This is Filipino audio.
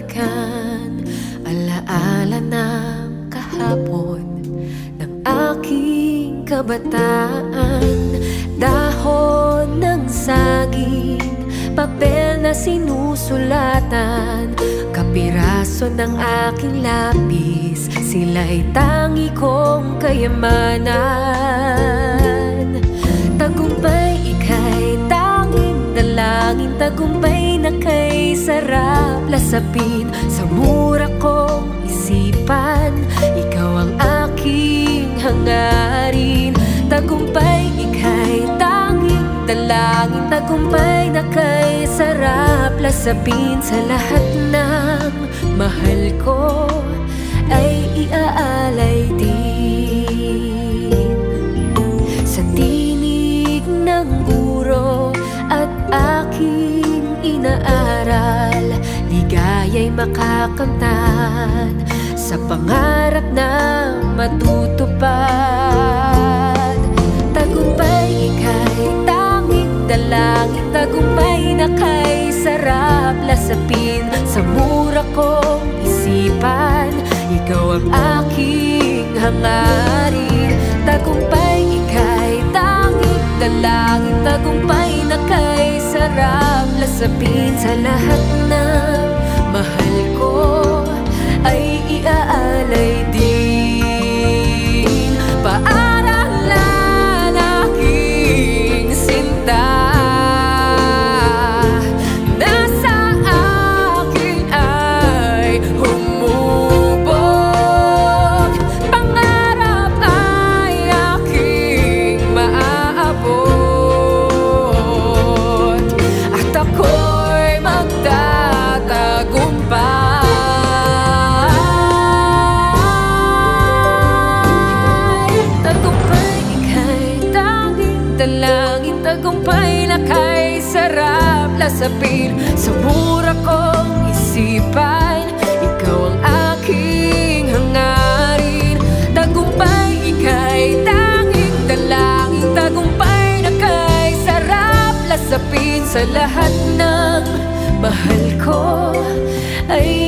balikan alaala ng kahapon ng aking kabataan. Dahon ng saging, papel na sinusulatan, kapiraso ng aking lapis, sila'y tangi kong kayamanan. Tagumpay ika'y tanging dalangin, tagumpay na kay sarap lasapin. Sa mura kong isipan, ikaw ang aking hangarin. Tagumpay ika'y tanging dalangin, tagumpay na kay sarap lasapin. Sa lahat ng mahal ko ay iaalay din. Sa tinig ng guro at aking inaaral, ligaya'y makakamtan sa pangarap na matutupad. Tagumpay ika'y tanging dalangin, tagumpay na kay sarap lasapin. Sa mura kong isipan, ikaw ang aking hangarin. Tagumpay ika'y tanging dalangin, tagumpay na kay sarap lasapin. Sa lahat ng mahal ko ay iaalay din. Paaralan aking sinta, nasa akin ay humubog. Pangarap ay aking maaabot, at ako'y magtatagumpay. Dalangin, tagumpay na kay sarap lasapin. Sa mura kong isipan, ikaw ang aking hangarin. Tagumpay ika'y tanging dalangin, tagumpay na kay sarap lasapin. Sa lahat ng mahal ko ay